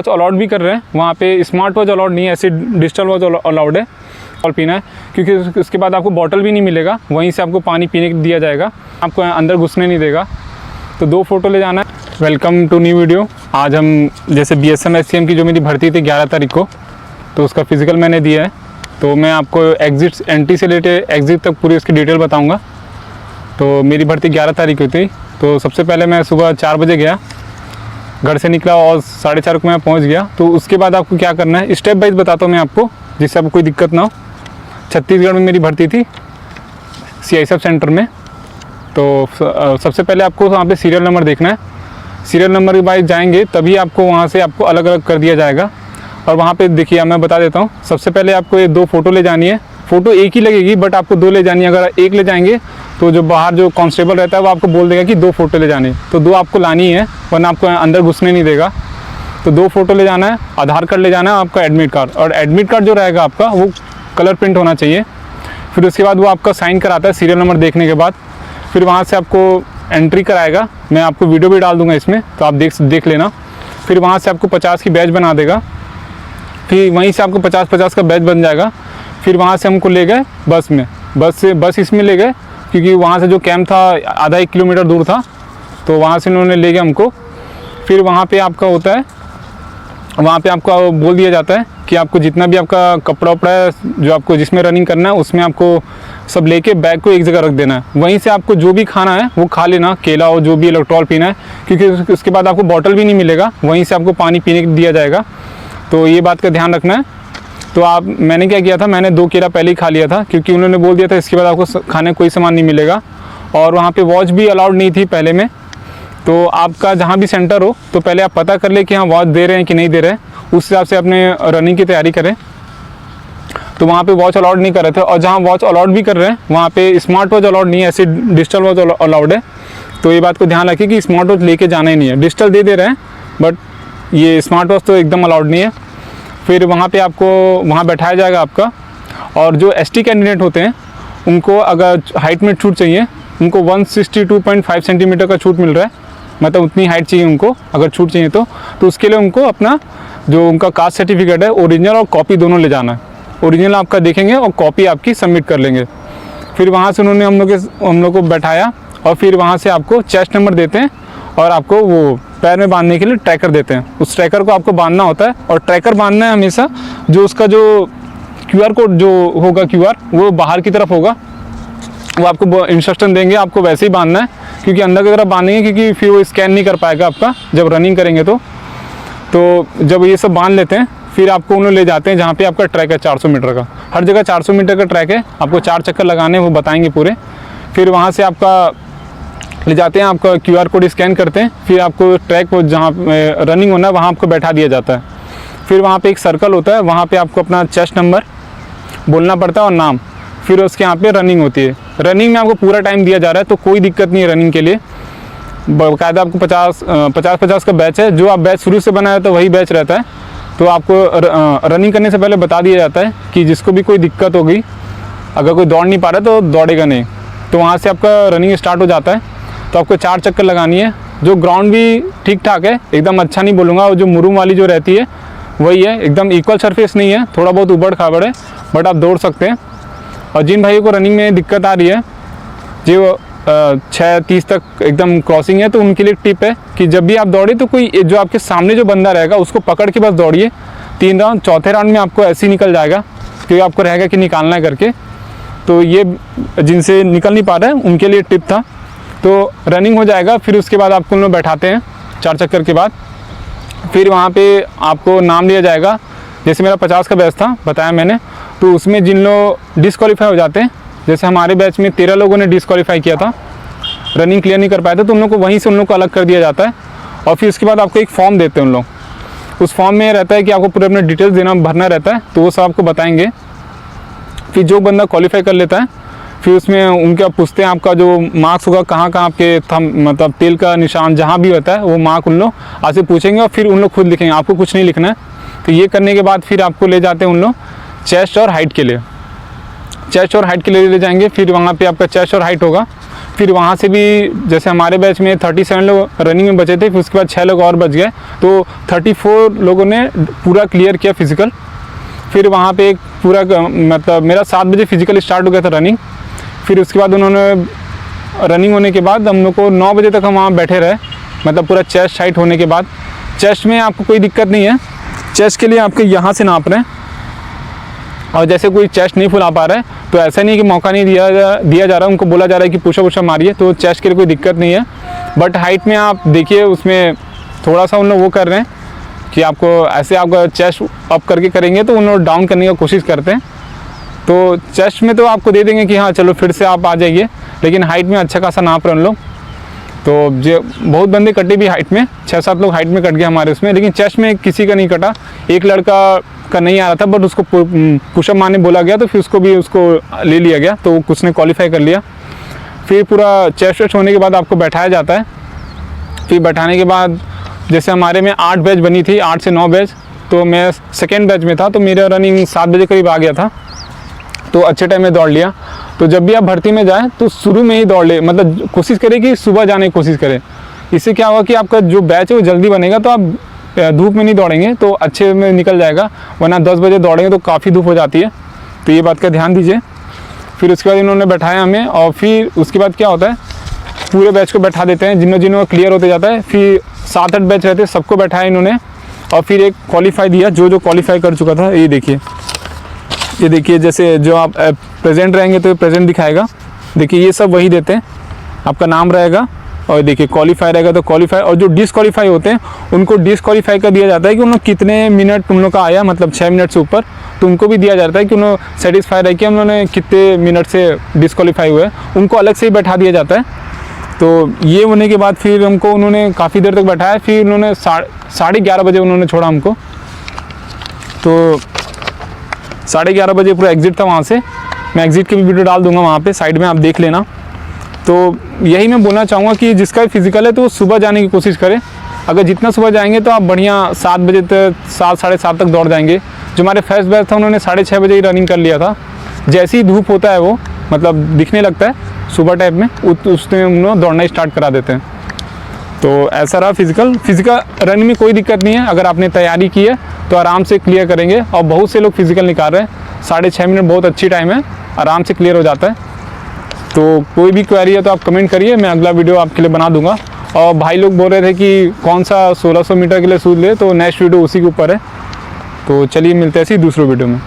Allowed भी कर रहे हैं, वहाँ पे स्मार्ट वॉच अलाउड नहीं है, ऐसे डिजिटल वॉच अलाउड है और पीना है, क्योंकि उसके बाद आपको बॉटल भी नहीं मिलेगा, वहीं से आपको पानी पीने दिया जाएगा, आपको अंदर घुसने नहीं देगा। तो 2 फ़ोटो ले जाना है। Welcome to new video. आज हम जैसे BSM SCM की जो मेरी भर्ती थी 11 तारीख को, तो उसका फिज़िकल मैंने दिया है। तो मैं आपको एंट्री से लेके एग्ज़िट तक पूरी उसकी डिटेल बताऊँगा। तो मेरी भर्ती 11 तारीख को थी। तो सबसे पहले मैं सुबह 4 बजे गया, घर से निकला और 4:30 को मैं पहुंच गया। तो उसके बाद आपको क्या करना है स्टेप वाइज बताता हूँ मैं आपको, जिससे आपको कोई दिक्कत ना हो। छत्तीसगढ़ में मेरी भर्ती थी CISF सेंटर में। तो सबसे पहले आपको वहाँ पे सीरियल नंबर देखना है। सीरियल नंबर के बाद जाएंगे तभी आपको वहाँ से आपको अलग अलग कर दिया जाएगा। और वहाँ पे देखिए मैं बता देता हूँ, सबसे पहले आपको ये 2 फ़ोटो ले जानी है। फ़ोटो एक ही लगेगी बट आपको 2 ले जानी है। अगर एक ले जाएंगे तो जो बाहर जो कांस्टेबल रहता है वो आपको बोल देगा कि 2 फ़ोटो ले जाने, तो 2 आपको लानी है, वरना आपको अंदर घुसने नहीं देगा। तो 2 फ़ोटो ले जाना है, आधार कार्ड ले जाना है, आपका एडमिट कार्ड, और एडमिट कार्ड जो रहेगा आपका वो कलर प्रिंट होना चाहिए। फिर उसके बाद वो आपका साइन कराता है सीरियल नंबर देखने के बाद। फिर वहाँ से आपको एंट्री कराएगा, मैं आपको वीडियो भी डाल दूँगा इसमें, तो आप देख लेना। फिर वहाँ से आपको 50 की बैच बना देगा, फिर वहीं से आपको 50-50 का बैच बन जाएगा। फिर वहाँ से हमको ले गए बस में, बस इसमें ले गए, क्योंकि वहाँ से जो कैंप था आधा 1 किलोमीटर दूर था, तो वहाँ से उन्होंने ले गए हमको। फिर वहाँ पे आपका होता है, वहाँ पे आपको बोल दिया जाता है कि आपको जितना भी आपका कपड़ा वपड़ा है जो आपको जिसमें रनिंग करना है, उसमें आपको सब लेके बैग को एक जगह रख देना है। वहीं से आपको जो भी खाना है वो खा लेना, केला और जो भी इलेक्ट्रॉल पीना है, क्योंकि उसके बाद आपको बॉटल भी नहीं मिलेगा, वहीं से आपको पानी पीने दिया जाएगा। तो ये बात का ध्यान रखना है। तो मैंने क्या किया था, मैंने 2 केला पहले ही खा लिया था, क्योंकि उन्होंने बोल दिया था इसके बाद आपको खाने कोई सामान नहीं मिलेगा। और वहाँ पे वॉच भी अलाउड नहीं थी पहले में। तो आपका जहाँ भी सेंटर हो तो पहले आप पता कर ले कि हाँ वॉच दे रहे हैं कि नहीं दे रहे हैं, उस हिसाब से अपने रनिंग की तैयारी करें। तो वहाँ पे वॉच अलाउड नहीं कर रहे थे, और जहाँ वॉच अलाउड भी कर रहे हैं वहाँ पे स्मार्ट वॉच अलाउड नहीं है, ऐसे डिजिटल वॉच अलाउड है। तो ये बात को ध्यान रखिए कि स्मार्ट वॉच लेके जाना ही नहीं है। डिजिटल दे रहे हैं बट ये स्मार्ट वॉच तो एकदम अलाउड नहीं है। फिर वहाँ पे आपको वहाँ बैठाया जाएगा आपका। और जो ST कैंडिडेट होते हैं उनको अगर हाइट में छूट चाहिए, उनको 162.5 सेंटीमीटर का छूट मिल रहा है, मतलब उतनी हाइट चाहिए उनको अगर छूट चाहिए तो उसके लिए उनको अपना जो उनका कास्ट सर्टिफिकेट है ओरिजिनल और कॉपी दोनों ले जाना है। ओरिजिनल आपका देखेंगे और कॉपी आपकी सबमिट कर लेंगे। फिर वहाँ से उन्होंने हम लोग को बैठाया, और फिर वहाँ से आपको चेस्ट नंबर देते हैं और आपको वो पैर में बांधने के लिए ट्रैकर देते हैं। उस ट्रैकर को आपको बांधना होता है, और ट्रैकर बांधना है हमेशा जो उसका जो QR कोड जो होगा QR वो बाहर की तरफ होगा, वो आपको इंस्ट्रक्शन देंगे, आपको वैसे ही बांधना है, क्योंकि अंदर की तरफ बांधेंगे क्योंकि फिर वो स्कैन नहीं कर पाएगा आपका जब रनिंग करेंगे। तो जब ये सब बांध लेते हैं फिर आपको उन्हें ले जाते हैं जहाँ पे आपका ट्रैक है 400 मीटर का। हर जगह 400 मीटर का ट्रैक है, आपको 4 चक्कर लगाने वो बताएंगे पूरे। फिर वहाँ से आपका ले जाते हैं, आपका QR कोड स्कैन करते हैं, फिर आपको ट्रैक पर जहाँ रनिंग होना है वहाँ आपको बैठा दिया जाता है। फिर वहाँ पे एक सर्कल होता है, वहाँ पे आपको अपना चेस्ट नंबर बोलना पड़ता है और नाम। फिर उसके यहाँ पे रनिंग होती है। रनिंग में आपको पूरा टाइम दिया जा रहा है, तो कोई दिक्कत नहीं है रनिंग के लिए। बाकायदा आपको 50-50 का बैच है, जो आप बैच शुरू से बनाया तो वही बैच रहता है। तो आपको रनिंग करने से पहले बता दिया जाता है कि जिसको भी कोई दिक्कत होगी, अगर कोई दौड़ नहीं पा रहा तो दौड़ेगा नहीं। तो वहाँ से आपका रनिंग स्टार्ट हो जाता है। तो आपको 4 चक्कर लगानी है। जो ग्राउंड भी ठीक ठाक है, एकदम अच्छा नहीं बोलूँगा, और जो मुरुम वाली जो रहती है वही है, एकदम इक्वल सरफेस नहीं है, थोड़ा बहुत उबड़ खाबड़ है, बट आप दौड़ सकते हैं। और जिन भाइयों को रनिंग में दिक्कत आ रही है, जो 6:30 तक एकदम क्रॉसिंग है, तो उनके लिए टिप है कि जब भी आप दौड़े तो कोई जो आपके सामने जो बंदा रहेगा उसको पकड़ के बस दौड़िए 3 राउंड। चौथे राउंड में आपको ऐसे ही निकल जाएगा, क्योंकि आपको रहेगा कि निकालना है करके। तो ये जिनसे निकल नहीं पा रहे हैं उनके लिए टिप था। तो रनिंग हो जाएगा, फिर उसके बाद आपको उन लोग बैठाते हैं 4 चक्कर के बाद। फिर वहाँ पे आपको नाम लिया जाएगा। जैसे मेरा 50 का बैच था बताया मैंने, तो उसमें जिन लोग डिस्क्वालीफाई हो जाते हैं, जैसे हमारे बैच में 13 लोगों ने डिस्क्वालीफाई किया था, रनिंग क्लियर नहीं कर पाए थे, तो उन लोग को वहीं से उन लोग को अलग कर दिया जाता है। और फिर उसके बाद आपको एक फॉर्म देते हैं उन लोग। उस फॉर्म में रहता है कि आपको पूरे अपने डिटेल्स देना भरना रहता है, तो वो सब आपको बताएंगे। फिर जो बंदा क्वालिफाई कर लेता है, फिर उसमें उनके पूछते हैं आपका जो मार्क्स होगा कहाँ कहाँ आपके मतलब तेल का निशान जहाँ भी होता है वो मार्क उन लोग आपसे पूछेंगे, और फिर उन लोग खुद लिखेंगे, आपको कुछ नहीं लिखना है। तो ये करने के बाद फिर आपको ले जाते हैं उन लोग चेस्ट और हाइट के लिए। चेस्ट और हाइट के लिए ले जाएंगे। फिर वहाँ पे आपका चेस्ट और हाइट होगा। फिर वहाँ से भी जैसे हमारे बैच में 37 लोग रनिंग में बचे थे, फिर उसके बाद 6 लोग और बच गए, तो 34 लोगों ने पूरा क्लियर किया फिज़िकल। फिर वहाँ पे एक पूरा मतलब मेरा 7 बजे फिज़िकल स्टार्ट हो गया था रनिंग। फिर उसके बाद उन्होंने रनिंग होने के बाद हम लोग को 9 बजे तक हम वहाँ बैठे रहे, मतलब पूरा चेस्ट हाइट होने के बाद। चेस्ट में आपको कोई दिक्कत नहीं है, चेस्ट के लिए आपके यहाँ से नाप रहे हैं, और जैसे कोई चेस्ट नहीं फुला पा रहा है तो ऐसा नहीं है कि मौका नहीं दिया जा रहा है, उनको बोला जा रहा है कि पुशअप वुशअप मारिए, तो चेस्ट के लिए कोई दिक्कत नहीं है। बट हाइट में आप देखिए उसमें थोड़ा सा उन लोग वो कर रहे हैं कि आपको ऐसे आपका चेस्ट अप करके करेंगे तो उन लोग डाउन करने की कोशिश करते हैं। तो चेस्ट में तो आपको दे देंगे कि हाँ चलो फिर से आप आ जाइए, लेकिन हाइट में अच्छा खासा नाप रहे हैं उन लोग। तो जो बहुत बंदे कटे भी हाइट में, 6-7 लोग हाइट में कट गए हमारे उसमें, लेकिन चेस्ट में किसी का नहीं कटा। एक लड़का का नहीं आ रहा था, बट उसको पुशअप मारने बोला गया तो फिर उसको ले लिया गया, तो उसने क्वालिफाई कर लिया। फिर पूरा चेस्ट वेस्ट होने के बाद आपको बैठाया जाता है। फिर बैठाने के बाद जैसे हमारे में 8 बैच बनी थी, 8 से 9 बैच, तो मैं सेकेंड बैच में था, तो मेरा रनिंग 7 बजे करीब आ गया था, तो अच्छे टाइम में दौड़ लिया। तो जब भी आप भर्ती में जाएँ तो शुरू में ही दौड़ ले, मतलब कोशिश करें कि सुबह जाने की कोशिश करें। इससे क्या होगा कि आपका जो बैच है वो जल्दी बनेगा, तो आप धूप में नहीं दौड़ेंगे तो अच्छे में निकल जाएगा, वरना 10 बजे दौड़ेंगे तो काफ़ी धूप हो जाती है, तो ये बात का ध्यान दीजिए। फिर उसके बाद इन्होंने बैठाया हमें, और फिर उसके बाद क्या होता है पूरे बैच को बैठा देते हैं, जिन्हों क्लियर होते जाता है। फिर 7-8 बैच रहते हैं, सबको बैठाया इन्होंने, और फिर एक क्वालिफाई दिया जो क्वालिफाई कर चुका था। ये देखिए जैसे जो आप प्रेजेंट रहेंगे तो प्रेजेंट दिखाएगा, देखिए ये सब वही देते हैं, आपका नाम रहेगा, और देखिए क्वालिफाई रहेगा तो क्वालिफाई, और जो डिसक्वालीफाई होते हैं उनको डिसक्वालीफाई का दिया जाता है कि उन्होंने कितने मिनट उन लोग का आया, मतलब 6 मिनट से ऊपर, तो उनको भी दिया जाता है कि उन्होंने सेटिस्फाई रहे कि उन्होंने कितने मिनट से डिसक्वालीफाई हुए, उनको अलग से ही बैठा दिया जाता है। तो ये होने के बाद फिर हमको उन्होंने काफ़ी देर तक बैठाया, फिर उन्होंने 11:30 बजे उन्होंने छोड़ा हमको, तो 11:30 बजे पूरा एग्ज़िट था वहाँ से। मैं एग्ज़िट की भी वीडियो डाल दूँगा वहाँ पे साइड में, आप देख लेना। तो यही मैं बोलना चाहूँगा कि जिसका भी फिज़िकल है तो वो सुबह जाने की कोशिश करें। अगर जितना सुबह जाएंगे तो आप बढ़िया 7 बजे तक, 7-7:30 तक दौड़ जाएंगे। जो हमारे फर्स्ट बैच था उन्होंने 6:30 बजे ही रनिंग कर लिया था। जैसे ही धूप होता है वो मतलब दिखने लगता है सुबह टाइप में, उसमें उन्होंने दौड़ना स्टार्ट करा देते हैं। तो ऐसा रहा फिज़िकल रनिंग में कोई दिक्कत नहीं है, अगर आपने तैयारी की है तो आराम से क्लियर करेंगे। और बहुत से लोग फिज़िकल निकाल रहे हैं, 6.5 मिनट बहुत अच्छी टाइम है, आराम से क्लियर हो जाता है। तो कोई भी क्वेरी है तो आप कमेंट करिए, मैं अगला वीडियो आपके लिए बना दूंगा। और भाई लोग बोल रहे थे कि कौन सा 1600 मीटर के लिए शूज़ ले, तो नेक्स्ट वीडियो उसी के ऊपर है। तो चलिए मिलते हैं इसी दूसरे वीडियो में।